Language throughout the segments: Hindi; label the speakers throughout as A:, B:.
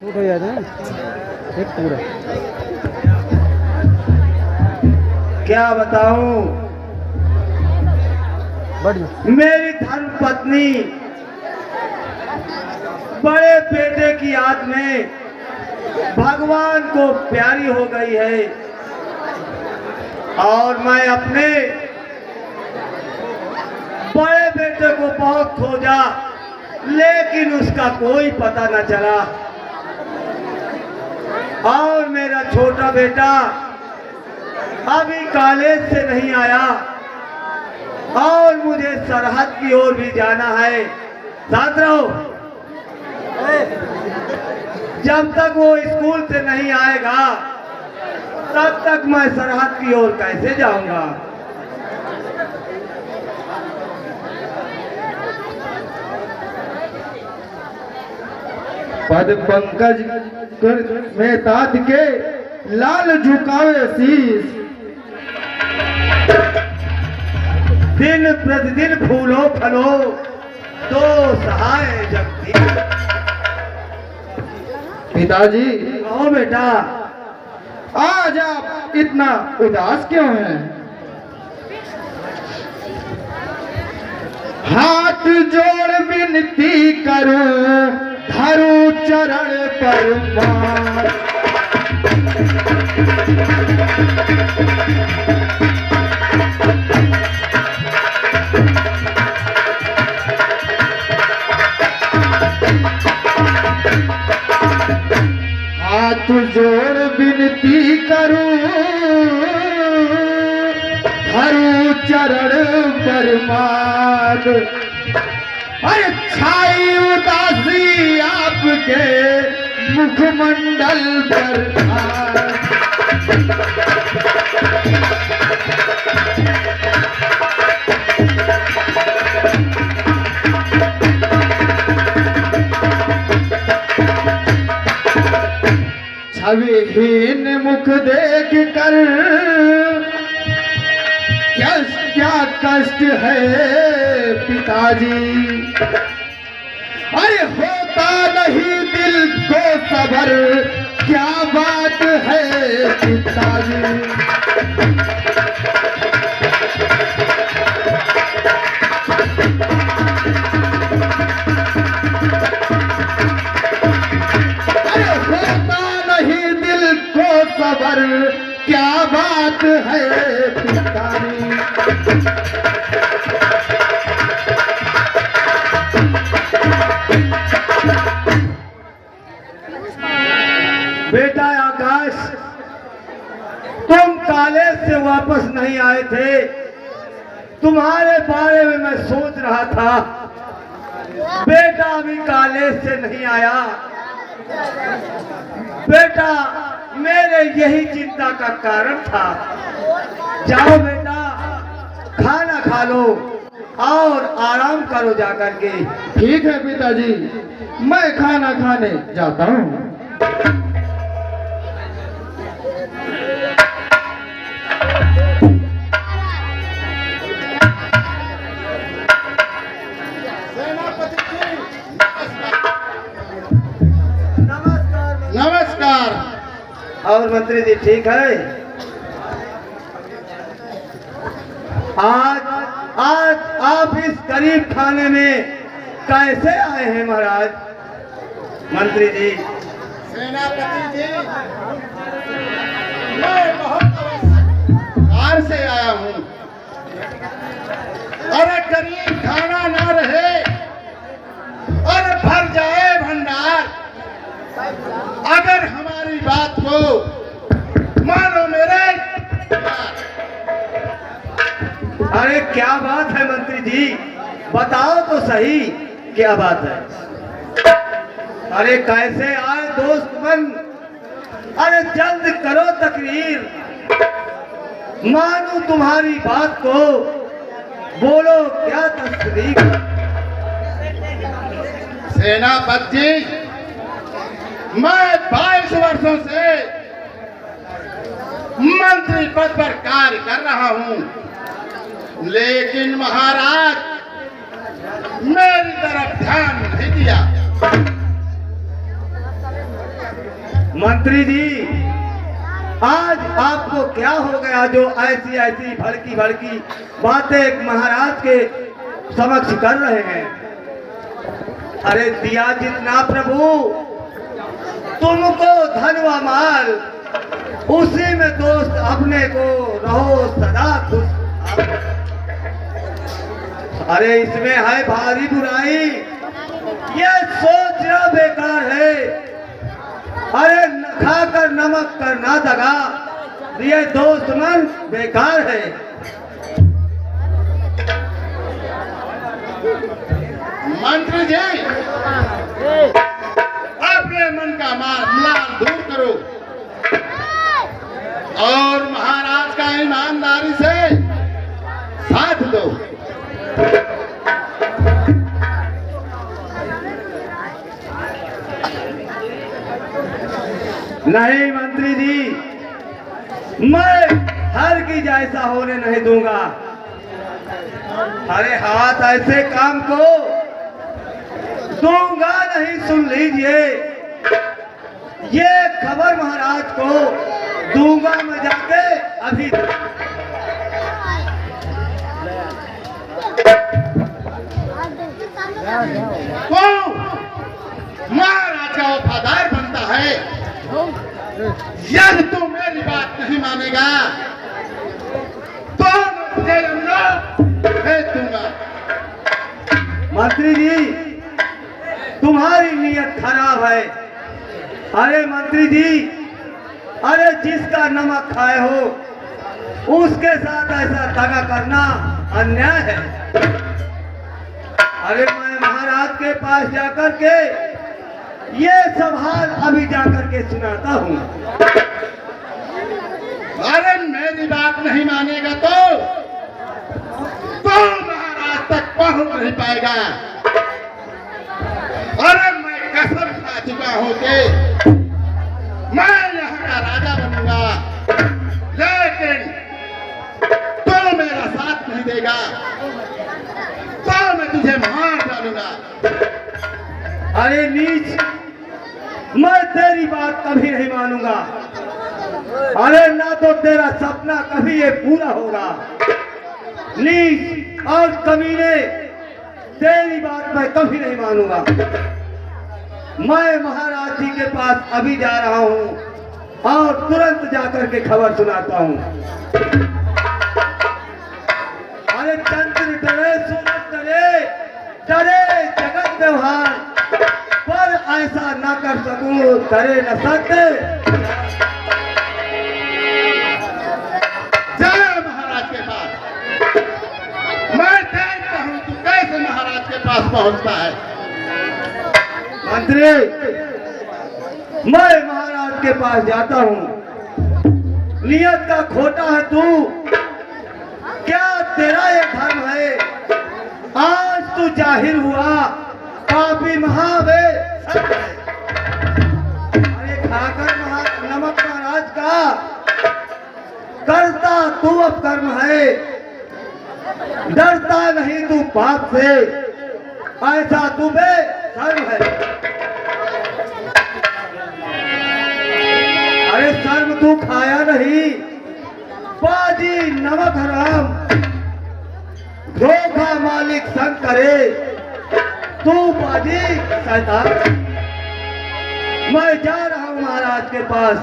A: सूट हो जाता है एक पूरा।
B: क्या बताऊं, मेरी धर्म पत्नी बड़े बेटे की याद में भगवान को प्यारी हो गई है और मैं अपने बड़े बेटे को बहुत खोजा लेकिन उसका कोई पता न चला। और मेरा छोटा बेटा अभी कॉलेज से नहीं आया और मुझे सरहद की ओर भी जाना है। साथ रहो, जब तक वो स्कूल से नहीं आएगा तब तक मैं सरहद की ओर कैसे जाऊंगा।
C: पद पंकज में ताज के लाल झुकावे शीश,
B: दिन प्रतिदिन फूलो फलो तो सहाय जगती।
C: पिताजी,
B: कहो बेटा,
C: आज आप इतना उदास क्यों हैं? हाथ जोड़ विनती करूं धरू चरण पर मार, हाथ जोड़ विनती करूं धरू चरण पर मार। अरे छाई उदासी आपके मुखमंडल पर छविहीन मुख देख कर क्या कष्ट है पिताजी। अरे होता नहीं दिल को सबर, क्या बात है पिताजी। अरे होता नहीं दिल को सबर, क्या बात है पिताजी।
B: बेटा आकाश, तुम कॉलेज से वापस नहीं आए थे, तुम्हारे बारे में मैं सोच रहा था। बेटा अभी कॉलेज से नहीं आया। बेटा मेरे यही चिंता का कारण था। जाओ बेटा, खाना खा लो और आराम करो जाकर के।
C: ठीक है पिताजी, मैं खाना खाने जाता हूँ। नमस्कार।
B: और मंत्री जी ठीक है? आज आज आप इस गरीब खाने में कैसे आए हैं महाराज? मंत्री जी,
C: सेनापति जी, मैं बहुत बाहर से आया हूँ। अरे गरीब खाना ना रहे, अरे भर जाए भंडार, अगर हमारी बात को मानो मेरे।
B: अरे क्या बात है मंत्री जी, बताओ तो सही, क्या बात है? अरे कैसे आए दोस्त बन? अरे जल्द करो तकरीर, मानो तुम्हारी बात को, बोलो क्या तस्दीक।
C: सेनापति जी, मैं 22 वर्षों से मंत्री पद पर कार्य कर रहा हूं, लेकिन महाराज मेरी तरफ ध्यान नहीं दिया।
B: मंत्री जी, आज आपको क्या हो गया जो ऐसी ऐसी भड़की भड़की बातें एक महाराज के समक्ष कर रहे हैं? अरे दिया जितना प्रभु तुमको धन व माल, उसी में दोस्त अपने को रहो सदा खुश। अरे इसमें है भारी बुराई, ये सोचना बेकार है। अरे खाकर नमक करना दगा, ये दोस्त मन बेकार है।
C: मंत्री जी, अपने मन का मामला दूर करो और महाराज का ईमानदारी से साथ दो।
B: नहीं मंत्री जी, मैं हर की जैसा होने नहीं दूंगा। अरे हाथ ऐसे काम को दूंगा नहीं, सुन लीजिए। ये खबर महाराज को दूंगा मैं जाके अभी।
C: तो महाराज का वफादार बनता है, यदि तू मेरी बात नहीं मानेगा तो मुझे भेज दूंगा।
B: मंत्री जी, तुम्हारी नीयत खराब है। अरे मंत्री जी, अरे जिसका नमक खाए हो उसके साथ ऐसा दगा करना अन्याय है। अरे मैं महाराज के पास जाकर के ये सब हाल अभी जाकर के सुनाता हूँ।
C: अरे मेरी बात नहीं मानेगा तो महाराज तक पहुंच नहीं पाएगा। अरे मैं कसम खा चुका हूं कि मैं यहाँ का राजा बनूंगा, लेकिन तो मेरा साथ नहीं देगा तो मैं तुझे मार डालूंगा।
B: अरे नीच, मैं तेरी बात कभी नहीं मानूंगा। अरे ना तो तेरा सपना कभी ये पूरा होगा। नीच और कमीने, तेरी बात मैं कभी नहीं मानूंगा। मैं महाराज जी के पास अभी जा रहा हूँ और तुरंत जाकर के खबर सुनाता हूँ। अरे चंद्र डरे, सूरज डरे, डरे जगत व्यवहार, पर ऐसा ना कर सकूं, करे न सकते।
C: जाओ महाराज के पास, मैं देखता हूं तू कैसे महाराज के पास पहुंचता है।
B: मंत्री, मैं महाराज के पास जाता हूँ। नियत का खोटा है तू, क्या तेरा ये धर्म है? आज तू जाहिर हुआ पापी महावे। अरे खाकर नमक महाराज का करता तू अब कर्म है, डरता नहीं तू पाप से, ऐसा तू बेशर्म है। अरे शर्म तू खाया नहीं, बाजी नमक हराम, धोखा मालिक संग करे, तू बाजी शैतान। मैं जा रहा हूं महाराज के पास।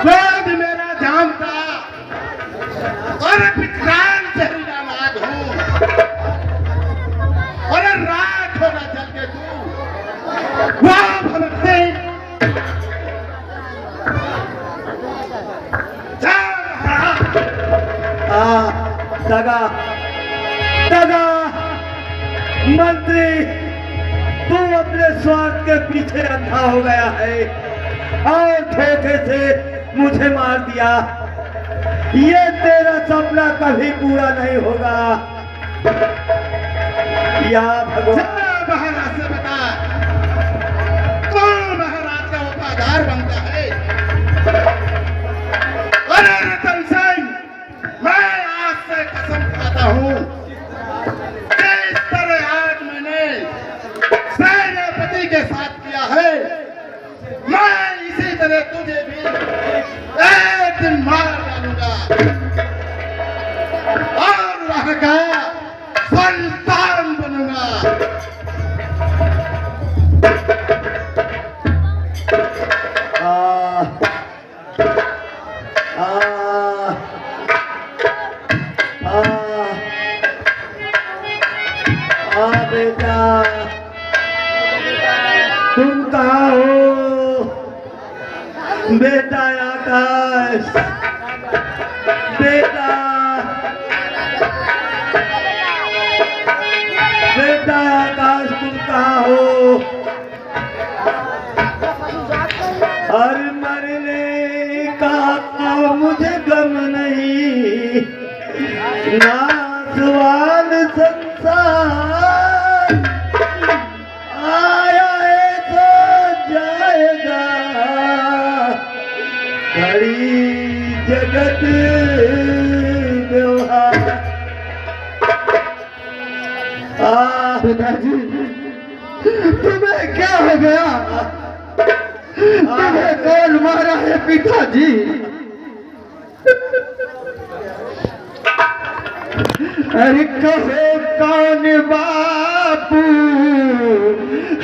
C: क्रोध मेरा जाम था और पिछरान तेरी दामाद हूँ। और रात होना चल के तू वाह भगते
B: दगा दगा। मंत्री, तू अपने स्वार्थ के पीछे अंधा हो गया है और धोखे से मुझे मार दिया। ये तेरा सपना कभी पूरा नहीं होगा। या भगवान,
C: महाराज से बता के साथ किया है, मैं इसी तरह तुझे भी एक दिन मार डालूंगा और वहां का सुल्तान बनूंगा।
B: बेटा तुम कहाँ हो? बेटा आकाश, बेटा बेटा आकाश तुम कहाँ हो? अरे मरने का मुझे गम नहीं, ना सवाल संसार, आया है तो जाएगा, घड़ी जगत व्यवहार।
A: पिताजी तुम्हें क्या हो गया? तुम्हें कौन मारा है पिताजी? अरे कहो कौन बापू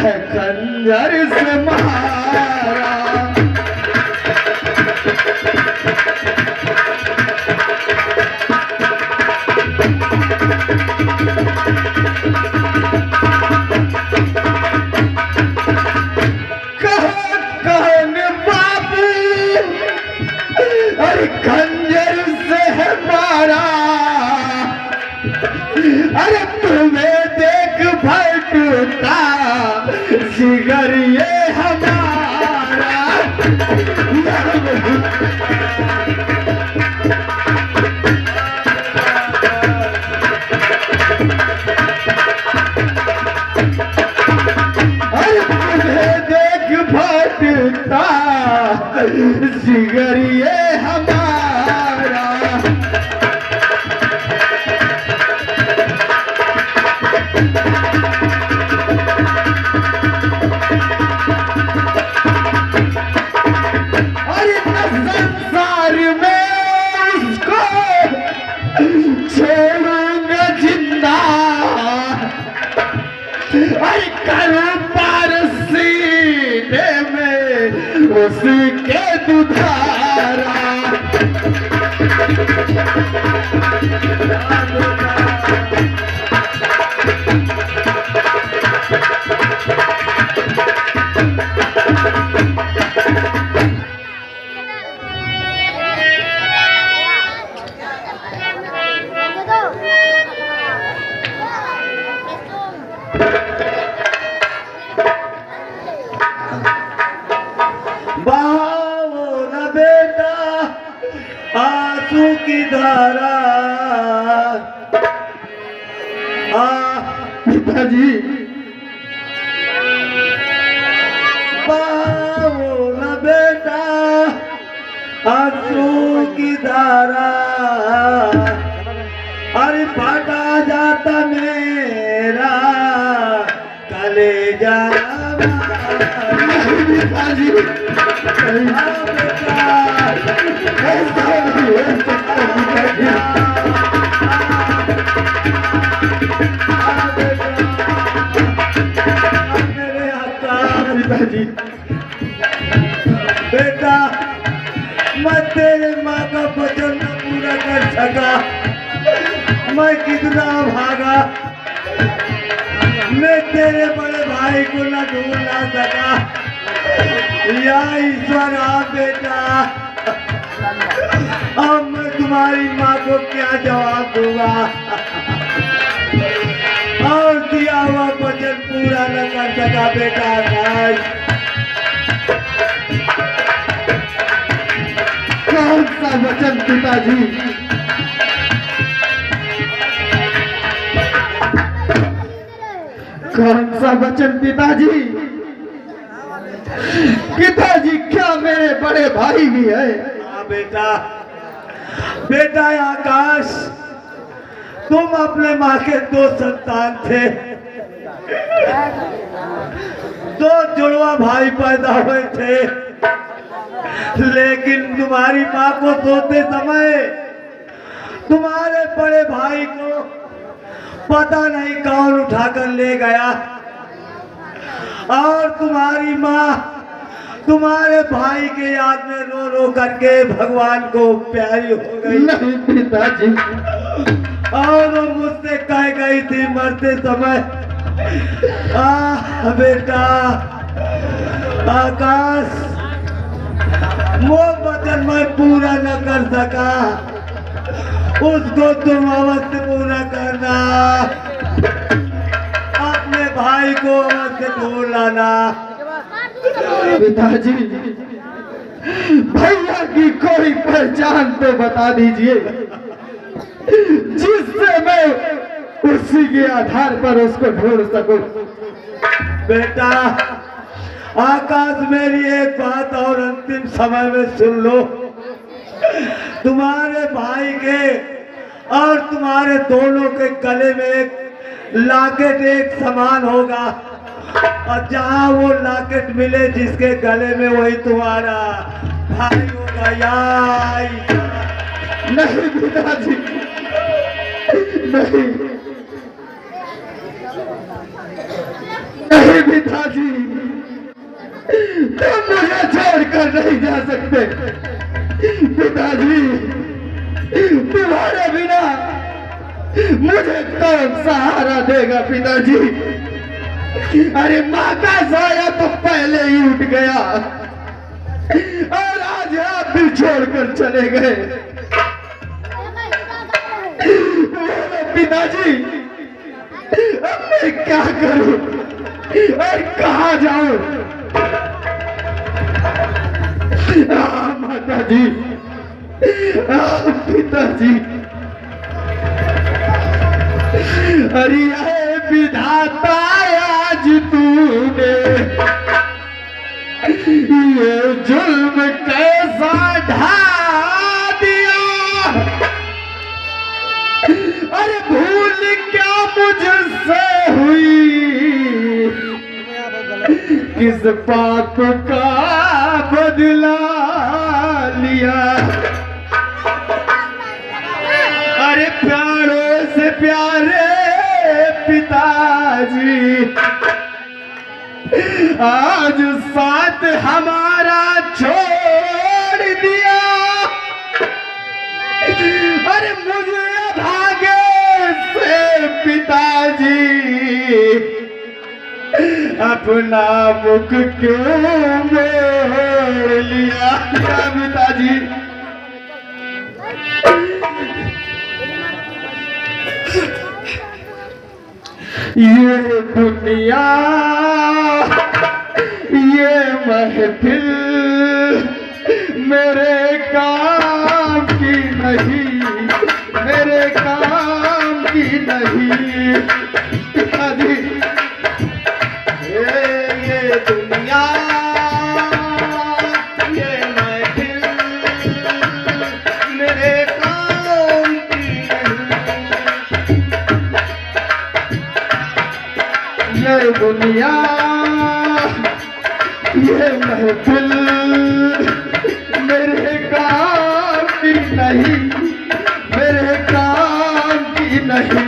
A: है खंजर से मारा? खंजर से है मारा, अरे तुम्हें देख भटका जिगर ये हमारा। अरे तुम्हें देख भटका जिगर ये हमारा। अरे संसार में उसको छोड़ूंगा जिंदा, अरे करूं पार सीने में उसके दुधारा।
B: बहाओ न बेटा आंसू की धारा।
A: पिताजी
B: बहाओ न बेटा आंसू की धारा, अरे फाटा जाता मेरा कलेजा।
A: पिताजी पिताजी
B: बेटा मैं तेरे माँ का वचन न पूरा कर सका, मैं कितना भागा, मैं तेरे बड़े भाई को न ढूंढ ना सका। या ईश्वर आप बेटा, अब मैं तुम्हारी माँ को क्या जवाब दूंगा? और दिया हुआ वचन पूरा न कर सका बेटा आकाश।
A: कौन सा वचन पिताजी? कौन सा वचन पिताजी? पिताजी क्या मेरे बड़े भाई भी है?
B: हाँ बेटा, बेटा आकाश तुम अपने माँ के 2 संतान थे, दो जुड़वा भाई पैदा हुए थे, लेकिन तुम्हारी माँ को सोते समय तुम्हारे बड़े भाई को पता नहीं कौन उठाकर ले गया, और तुम्हारी माँ तुम्हारे भाई के याद में रो रो करके भगवान को प्यारी हो गई।
A: नहीं पिताजी,
B: और वो मुझसे कह गई थी मरते समय, बेटा आकाश, वो वचन मैं पूरा न कर सका, उसको तुम अवश्य पूरा करना, अपने भाई को अवश्य ढूंढ लाना।
A: पिताजी, भैया की कोई पहचान तो बता दीजिए, जिससे मैं उसी के आधार पर उसको ढूंढ सकूं।
B: बेटा आकाश, मेरी एक बात और अंतिम समय में सुन लो। तुम्हारे भाई के और तुम्हारे दोनों के गले में एक लॉकेट एक समान होगा, और जहाँ वो लॉकेट मिले जिसके गले में, वही तुम्हारा भाई होगा।
A: नहीं पिताजी, नहीं नहीं पिताजी, तुम मुझे छोड़कर नहीं जा सकते। पिताजी, तुम्हारे बिना मुझे कौन सहारा देगा पिताजी? अरे माँ का साया तो पहले ही उठ गया, और आज आप भी छोड़कर चले गए। पिताजी, अब मैं क्या करूं और कहाँ जाऊं? माताजी, पिताजी, अरे विधाता, आज तूने ये जुल्म कैसा ढा दिया? अरे भूल क्या मुझसे हुई, किस पाप का बदला लिया? अरे प्यारे से प्यारे पिताजी, आज साथ हमारा छोड़ दिया। अरे मुझे भागे से पिताजी अपना मुख क्यों मोड़ लिया? पिताजी, ये दुनिया, ये महफिल मेरे काम की नहीं, मेरे काम की नहीं। पिताजी, ये दुनिया, ये महफिल मेरे काम की नहीं। ये दुनिया, ये महफिल मेरे काम की नहीं, मेरे काम की नहीं।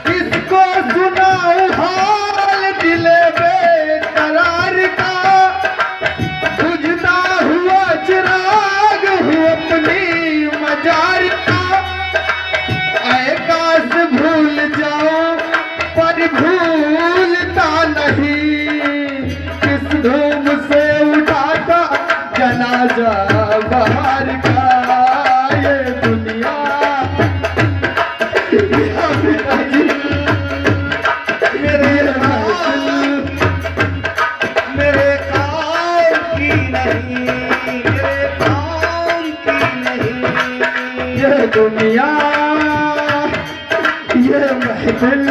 A: किसको सुनाऊं हाल दिले बेकरार का, बुझता हुआ चिराग हूँ अपनी मजार का। आकाश भूल जाओ पर भूलता नहीं, किस धूम से उठाता जनाजा बाहर का। ये दुनिया, पिताजी, मेरे
B: मेरे काम की नहीं, मेरे काम की नहीं।
A: ये दुनिया, ये महफिल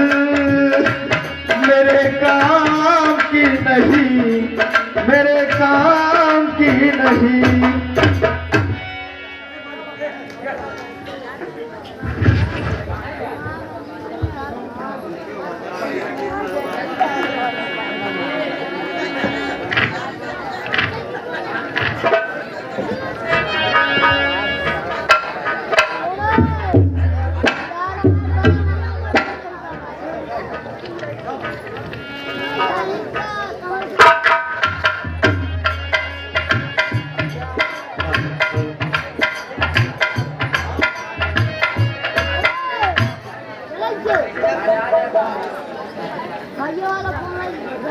A: मेरे काम की नहीं, काम की नहीं।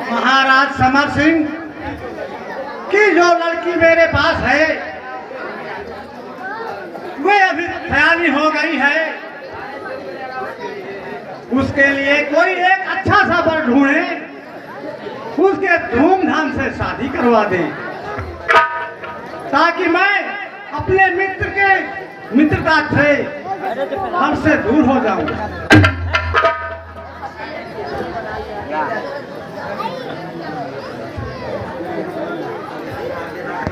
D: महाराज समर सिंह की जो लड़की मेरे पास है वे अभी सयानी हो गई है। उसके लिए कोई एक अच्छा सा वर ढूंढे, उसके धूमधाम से शादी करवा दे, ताकि मैं अपने मित्र के मित्रता से हमसे दूर हो जाऊं।